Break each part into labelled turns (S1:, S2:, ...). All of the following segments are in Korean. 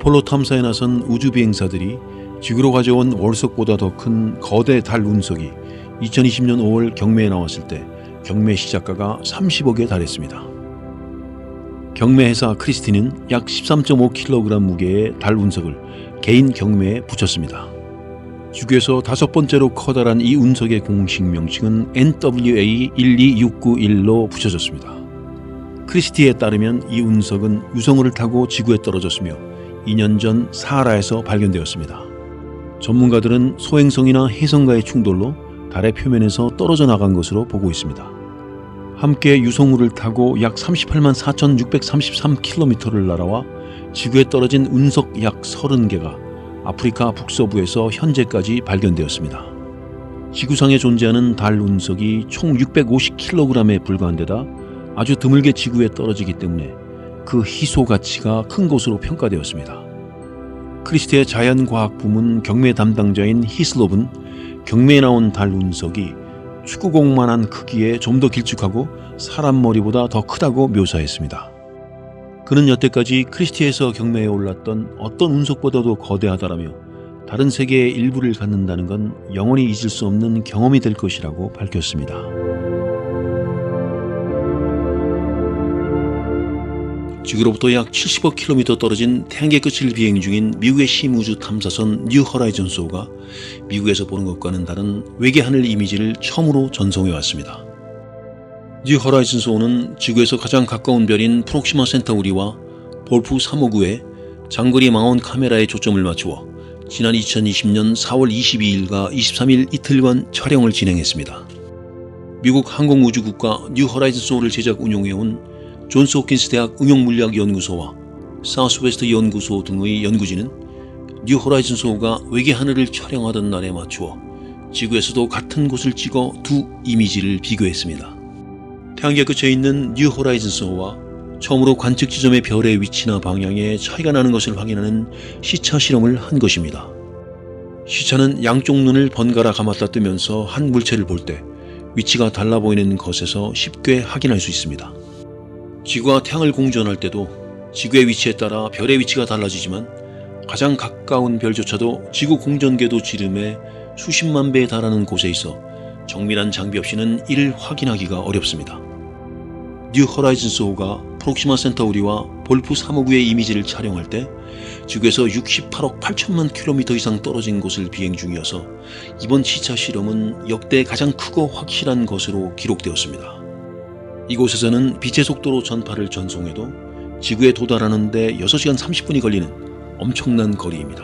S1: 아폴로 탐사에 나선 우주비행사들이 지구로 가져온 월석보다 더 큰 거대 달 운석이 2020년 5월 경매에 나왔을 때 경매 시작가가 30억에 달했습니다. 경매 회사 크리스티는 약 13.5kg 무게의 달 운석을 개인 경매에 붙였습니다. 지구에서 5번째로 커다란 이 운석의 공식 명칭은 NWA12691로 붙여졌습니다. 크리스티에 따르면 이 운석은 유성우를 타고 지구에 떨어졌으며 2년 전 사하라에서 발견되었습니다. 전문가들은 소행성이나 혜성과의 충돌로 달의 표면에서 떨어져 나간 것으로 보고 있습니다. 함께 유성우를 타고 약 38만 4,633km를 날아와 지구에 떨어진 운석 약 30개가 아프리카 북서부에서 현재까지 발견되었습니다. 지구상에 존재하는 달 운석이 총 650kg에 불과한 데다 아주 드물게 지구에 떨어지기 때문에 그 희소 가치가 큰 것으로 평가되었습니다. 크리스티의 자연과학 부문 경매 담당자인 히슬롭은 경매에 나온 달 운석이 축구공만한 크기에 좀 더 길쭉하고 사람 머리보다 더 크다고 묘사했습니다. 그는 여태까지 크리스티에서 경매에 올랐던 어떤 운석보다도 거대하다라며 다른 세계의 일부를 갖는다는 건 영원히 잊을 수 없는 경험이 될 것이라고 밝혔습니다. 지구로부터 약 70억 km 떨어진 태양계 끝을 비행 중인 미국의 심우주 탐사선 뉴 호라이즌스호가 미국에서 보는 것과는 다른 외계 하늘 이미지를 처음으로 전송해 왔습니다. 뉴 호라이즌스호는 지구에서 가장 가까운 별인 프록시마 센타우리와 볼프 359에 장거리 망원 카메라에 초점을 맞추어 지난 2020년 4월 22일과 23일 이틀간 촬영을 진행했습니다. 미국 항공우주국가 뉴 호라이즌스호를 제작 운용해온 존스 홉킨스 대학 응용물리학연구소와 사우스웨스트 연구소 등의 연구진은 뉴 호라이즌스호가 외계 하늘을 촬영하던 날에 맞추어 지구에서도 같은 곳을 찍어 두 이미지를 비교했습니다. 태양계 끝에 있는 뉴 호라이즌스호와 처음으로 관측 지점의 별의 위치나 방향에 차이가 나는 것을 확인하는 시차 실험을 한 것입니다. 시차는 양쪽 눈을 번갈아 감았다 뜨면서 한 물체를 볼 때 위치가 달라 보이는 것에서 쉽게 확인할 수 있습니다. 지구와 태양을 공전할 때도 지구의 위치에 따라 별의 위치가 달라지지만 가장 가까운 별조차도 지구 공전궤도 지름의 수십만 배에 달하는 곳에 있어 정밀한 장비 없이는 이를 확인하기가 어렵습니다. 뉴 호라이즌스호가 프록시마 센타우리와 볼프 359의 이미지를 촬영할 때 지구에서 68억 8천만 킬로미터 이상 떨어진 곳을 비행 중이어서 이번 시차 실험은 역대 가장 크고 확실한 것으로 기록되었습니다. 이곳에서는 빛의 속도로 전파를 전송해도 지구에 도달하는 데 6시간 30분이 걸리는 엄청난 거리입니다.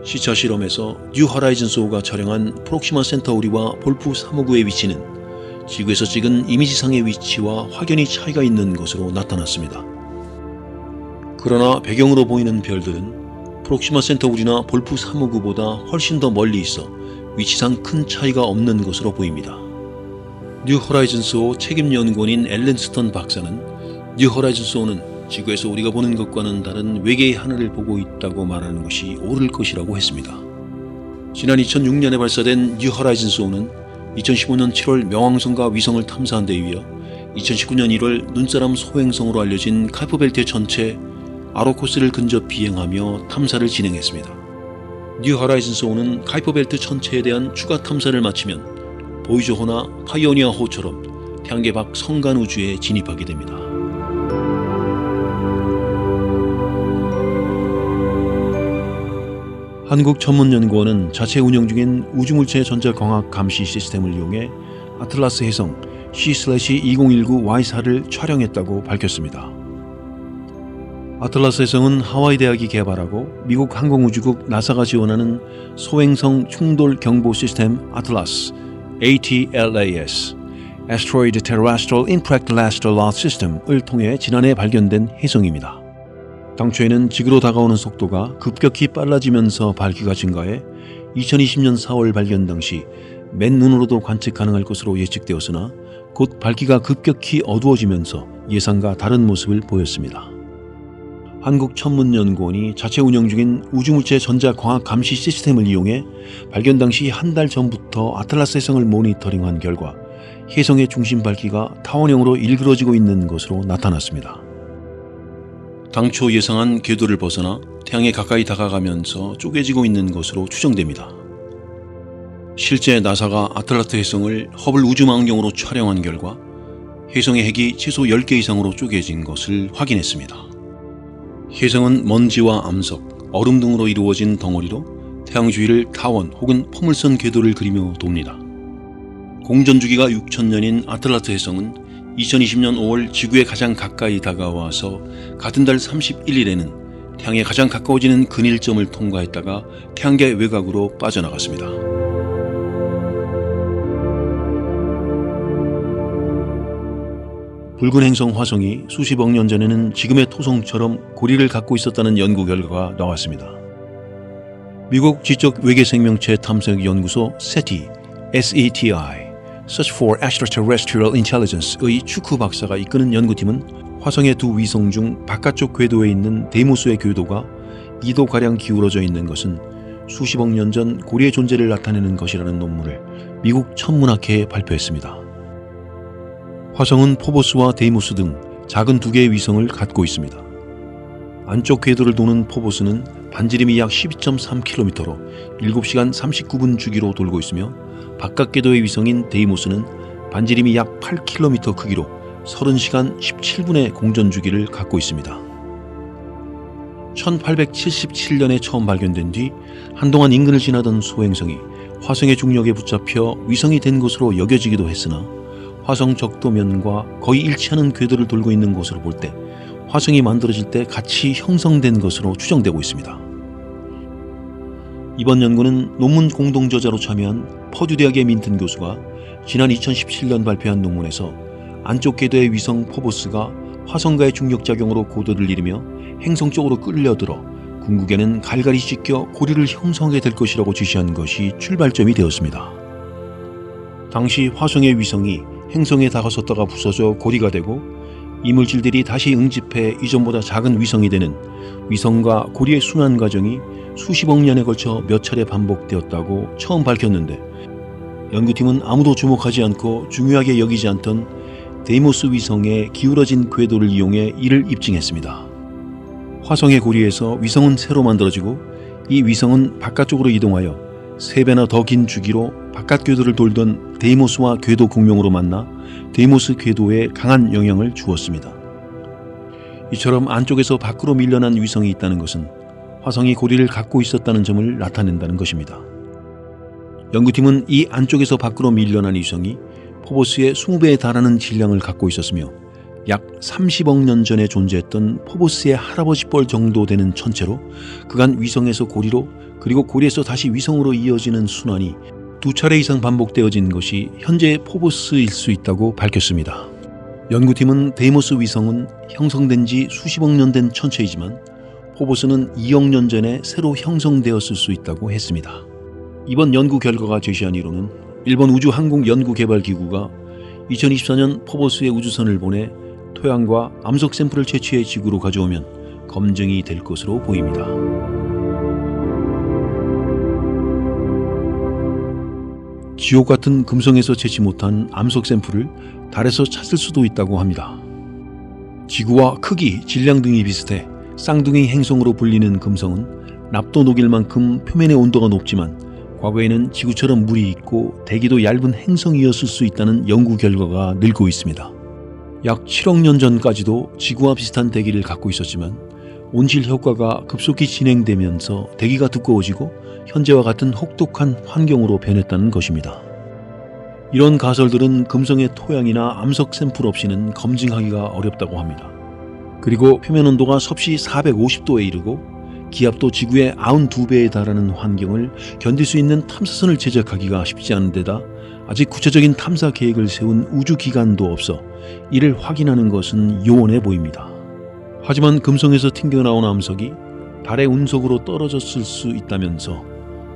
S1: 시차 실험에서 뉴 호라이즌스호가 촬영한 프록시마 센타우리와 볼프 359의 위치는 지구에서 찍은 이미지상의 위치와 확연히 차이가 있는 것으로 나타났습니다. 그러나 배경으로 보이는 별들은 프록시마 센타우리나 볼프 359보다 훨씬 더 멀리 있어 위치상 큰 차이가 없는 것으로 보입니다. 뉴 호라이즌스호 책임연구원인 앨런 스턴 박사는 뉴 호라이즌스호는 지구에서 우리가 보는 것과는 다른 외계의 하늘을 보고 있다고 말하는 것이 옳을 것이라고 했습니다. 지난 2006년에 발사된 뉴 호라이즌스호는 2015년 7월 명왕성과 위성을 탐사한 데 이어 2019년 1월 눈사람 소행성으로 알려진 카이퍼벨트 천체 아로코스를 근접 비행하며 탐사를 진행했습니다. 뉴 호라이즌스호는 카이퍼벨트 천체에 대한 추가 탐사를 마치면 보이저호나 파이오니어호처럼 태양계 밖 성간 우주에 진입하게 됩니다. 한국천문연구원은 자체 운영 중인 우주물체 전자광학 감시 시스템을 이용해 아틀라스 혜성 C/2019Y4를 촬영했다고 밝혔습니다. 아틀라스 혜성은 하와이 대학이 개발하고 미국 항공우주국 나사가 지원하는 소행성 충돌 경보 시스템 아틀라스 ATLAS Asteroid Terrestrial Impact Laser Alert System을 통해 지난해 발견된 혜성입니다. 당초에는 지구로 다가오는 속도가 급격히 빨라지면서 밝기가 증가해 2020년 4월 발견 당시 맨눈으로도 관측 가능할 것으로 예측되었으나 곧 밝기가 급격히 어두워지면서 예상과 다른 모습을 보였습니다. 한국천문연구원이 자체 운영 중인 우주물체 전자광학 감시 시스템을 이용해 발견 당시 한 달 전부터 아틀라스 혜성을 모니터링한 결과 혜성의 중심 밝기가 타원형으로 일그러지고 있는 것으로 나타났습니다. 당초 예상한 궤도를 벗어나 태양에 가까이 다가가면서 쪼개지고 있는 것으로 추정됩니다. 실제 나사가 아틀라스 혜성을 허블 우주망원경으로 촬영한 결과 혜성의 핵이 최소 10개 이상으로 쪼개진 것을 확인했습니다. 혜성은 먼지와 암석, 얼음 등으로 이루어진 덩어리로 태양 주위를 타원 혹은 포물선 궤도를 그리며 돕니다. 공전주기가 6,000년인 아틀라스 혜성은 2020년 5월 지구에 가장 가까이 다가와서 같은 달 31일에는 태양에 가장 가까워지는 근일점을 통과했다가 태양계 외곽으로 빠져나갔습니다. 붉은 행성 화성이 수십억 년 전에는 지금의 토성처럼 고리를 갖고 있었다는 연구 결과가 나왔습니다. 미국 지적 외계 생명체 탐색 연구소 SETI, Search for Extraterrestrial Intelligence의 추크 박사가 이끄는 연구팀은 화성의 두 위성 중 바깥쪽 궤도에 있는 데이모스의 궤도가 2도가량 기울어져 있는 것은 수십억 년 전 고리의 존재를 나타내는 것이라는 논문을 미국 천문학회에 발표했습니다. 화성은 포보스와 데이모스 등 작은 두 개의 위성을 갖고 있습니다. 안쪽 궤도를 도는 포보스는 반지름이 약 12.3km로 7시간 39분 주기로 돌고 있으며 바깥 궤도의 위성인 데이모스는 반지름이 약 8km 크기로 30시간 17분의 공전 주기를 갖고 있습니다. 1877년에 처음 발견된 뒤 한동안 인근을 지나던 소행성이 화성의 중력에 붙잡혀 위성이 된 것으로 여겨지기도 했으나 화성 적도면과 거의 일치하는 궤도를 돌고 있는 것으로 볼 때 화성이 만들어질 때 같이 형성된 것으로 추정되고 있습니다. 이번 연구는 논문 공동저자로 참여한 퍼듀 대학의 민튼 교수가 지난 2017년 발표한 논문에서 안쪽 궤도의 위성 포보스가 화성과의 중력작용으로 고도를 잃으며 행성 쪽으로 끌려들어 궁극에는 갈갈이 찢겨 고리를 형성하게 될 것이라고 지시한 것이 출발점이 되었습니다. 당시 화성의 위성이 행성에 다가섰다가 부서져 고리가 되고 이물질들이 다시 응집해 이전보다 작은 위성이 되는 위성과 고리의 순환 과정이 수십억 년에 걸쳐 몇 차례 반복되었다고 처음 밝혔는데 연구팀은 아무도 주목하지 않고 중요하게 여기지 않던 데이모스 위성의 기울어진 궤도를 이용해 이를 입증했습니다. 화성의 고리에서 위성은 새로 만들어지고 이 위성은 바깥쪽으로 이동하여 3배나 더 긴 주기로 바깥 궤도를 돌던 데이모스와 궤도 공룡으로 만나 데이모스 궤도에 강한 영향을 주었습니다. 이처럼 안쪽에서 밖으로 밀려난 위성이 있다는 것은 화성이 고리를 갖고 있었다는 점을 나타낸다는 것입니다. 연구팀은 이 안쪽에서 밖으로 밀려난 위성이 포보스의 20배에 달하는 질량을 갖고 있었으며 약 30억 년 전에 존재했던 포보스의 할아버지뻘 정도 되는 천체로 그간 위성에서 고리로 그리고 고리에서 다시 위성으로 이어지는 순환이 2차례 이상 반복되어진 것이 현재의 포보스일 수 있다고 밝혔습니다. 연구팀은 데이모스 위성은 형성된 지 수십억 년 된 천체이지만 포보스는 2억 년 전에 새로 형성되었을 수 있다고 했습니다. 이번 연구 결과가 제시한 이론은 일본 우주항공연구개발기구가 2024년 포보스에 우주선을 보내 토양과 암석 샘플을 채취해 지구로 가져오면 검증이 될 것으로 보입니다. 지옥 같은 금성에서 채취 못한 암석 샘플을 달에서 찾을 수도 있다고 합니다. 지구와 크기, 질량 등이 비슷해 쌍둥이 행성으로 불리는 금성은 납도 녹일 만큼 표면의 온도가 높지만 과거에는 지구처럼 물이 있고 대기도 얇은 행성이었을 수 있다는 연구 결과가 늘고 있습니다. 약 7억 년 전까지도 지구와 비슷한 대기를 갖고 있었지만 온실 효과가 급속히 진행되면서 대기가 두꺼워지고 현재와 같은 혹독한 환경으로 변했다는 것입니다. 이런 가설들은 금성의 토양이나 암석 샘플 없이는 검증하기가 어렵다고 합니다. 그리고 표면 온도가 섭씨 450도에 이르고 기압도 지구의 92배에 달하는 환경을 견딜 수 있는 탐사선을 제작하기가 쉽지 않은 데다 아직 구체적인 탐사 계획을 세운 우주기관도 없어 이를 확인하는 것은 요원해 보입니다. 하지만 금성에서 튕겨나온 암석이 달의 운석으로 떨어졌을 수 있다면서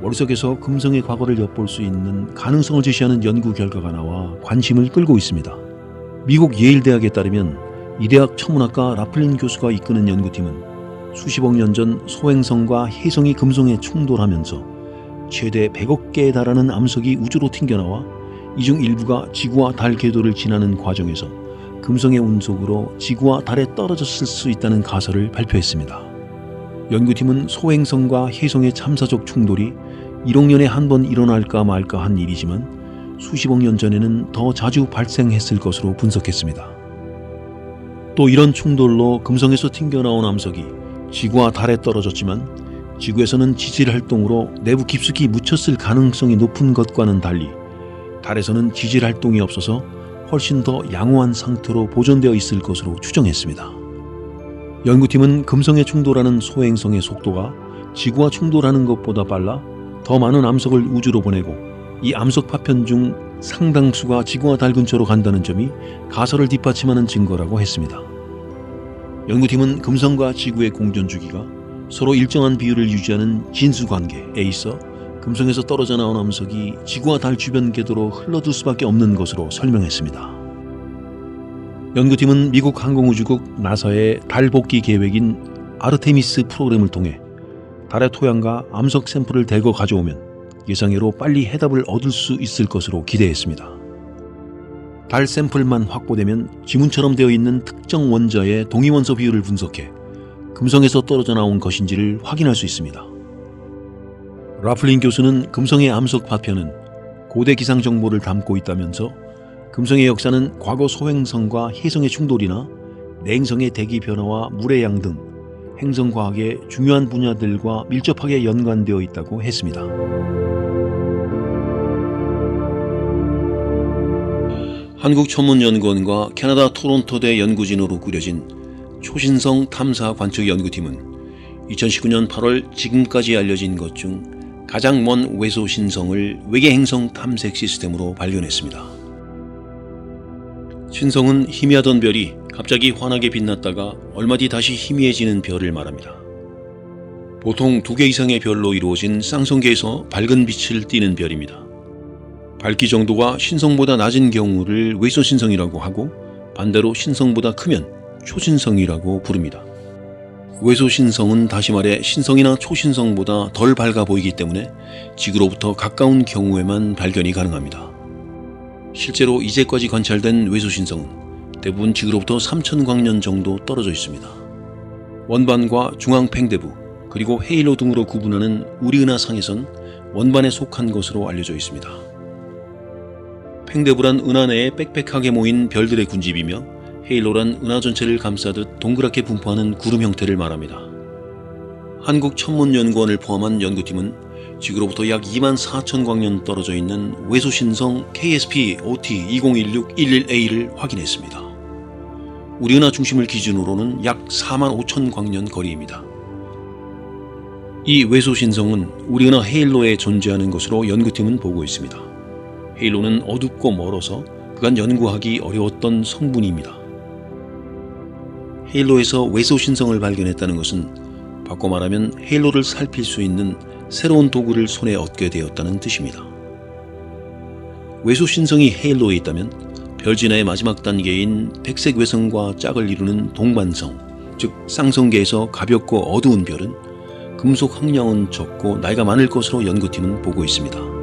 S1: 머릿속에서 금성의 과거를 엿볼 수 있는 가능성을 제시하는 연구 결과가 나와 관심을 끌고 있습니다. 미국 예일대학에 따르면 이 대학 천문학과 라플린 교수가 이끄는 연구팀은 수십억 년 전 소행성과 혜성이 금성에 충돌하면서 최대 100억 개에 달하는 암석이 우주로 튕겨나와 이 중 일부가 지구와 달 궤도를 지나는 과정에서 금성의 운석으로 지구와 달에 떨어졌을 수 있다는 가설을 발표했습니다. 연구팀은 소행성과 혜성의 참사적 충돌이 1억 년에 한 번 일어날까 말까 한 일이지만 수십억 년 전에는 더 자주 발생했을 것으로 분석했습니다. 또 이런 충돌로 금성에서 튕겨나온 암석이 지구와 달에 떨어졌지만 지구에서는 지질 활동으로 내부 깊숙이 묻혔을 가능성이 높은 것과는 달리 달에서는 지질 활동이 없어서 훨씬 더 양호한 상태로 보존되어 있을 것으로 추정했습니다. 연구팀은 금성에 충돌하는 소행성의 속도가 지구와 충돌하는 것보다 빨라 더 많은 암석을 우주로 보내고 이 암석 파편 중 상당수가 지구와 달 근처로 간다는 점이 가설을 뒷받침하는 증거라고 했습니다. 연구팀은 금성과 지구의 공전 주기가 서로 일정한 비율을 유지하는 진수관계에 있어 금성에서 떨어져 나온 암석이 지구와 달 주변 궤도로 흘러들 수밖에 없는 것으로 설명했습니다. 연구팀은 미국 항공우주국 나사의 달 복귀 계획인 아르테미스 프로그램을 통해 달의 토양과 암석 샘플을 대거 가져오면 예상외로 빨리 해답을 얻을 수 있을 것으로 기대했습니다. 달 샘플만 확보되면 지문처럼 되어 있는 특정 원자의 동위원소 비율을 분석해 금성에서 떨어져 나온 것인지를 확인할 수 있습니다. 라플린 교수는 금성의 암석 파편은 고대 기상 정보를 담고 있다면서 금성의 역사는 과거 소행성과 혜성의 충돌이나 내행성의 대기 변화와 물의 양 등 행성과학의 중요한 분야들과 밀접하게 연관되어 있다고 했습니다. 한국천문연구원과 캐나다 토론토대 연구진으로 꾸려진 초신성 탐사 관측 연구팀은 2019년 8월 지금까지 알려진 것 중 가장 먼 외소 신성을 외계 행성 탐색 시스템으로 발견했습니다. 신성은 희미하던 별이 갑자기 환하게 빛났다가 얼마 뒤 다시 희미해지는 별을 말합니다. 보통 2개 이상의 별로 이루어진 쌍성계에서 밝은 빛을 띠는 별입니다. 밝기 정도가 신성보다 낮은 경우를 외소 신성이라고 하고 반대로 신성보다 크면 초신성이라고 부릅니다. 외소 신성은 다시 말해 신성이나 초신성보다 덜 밝아 보이기 때문에 지구로부터 가까운 경우에만 발견이 가능합니다. 실제로 이제까지 관찰된 외소 신성은 대부분 지구로부터 3,000광년 정도 떨어져 있습니다. 원반과 중앙 팽대부 그리고 헤일로 등으로 구분하는 우리은하상에선 원반에 속한 것으로 알려져 있습니다. 팽대부란 은하 내에 빽빽하게 모인 별들의 군집이며 헤일로란 은하 전체를 감싸듯 동그랗게 분포하는 구름 형태를 말합니다. 한국천문연구원을 포함한 연구팀은 지구로부터 약 24,000광년 떨어져 있는 외소신성 KSP-OT201611A를 확인했습니다. 우리 은하 중심을 기준으로는 약 45,000광년 거리입니다. 이 외소신성은 우리 은하 헤일로에 존재하는 것으로 연구팀은 보고 있습니다. 헤일로는 어둡고 멀어서 그간 연구하기 어려웠던 성분입니다. 헤일로에서 외소신성을 발견했다는 것은 바꿔 말하면 헤일로를 살필 수 있는 새로운 도구를 손에 얻게 되었다는 뜻입니다. 외소신성이 헤일로에 있다면 별진화의 마지막 단계인 백색 외성과 짝을 이루는 동반성, 즉 쌍성계에서 가볍고 어두운 별은 금속 함량은 적고 나이가 많을 것으로 연구팀은 보고 있습니다.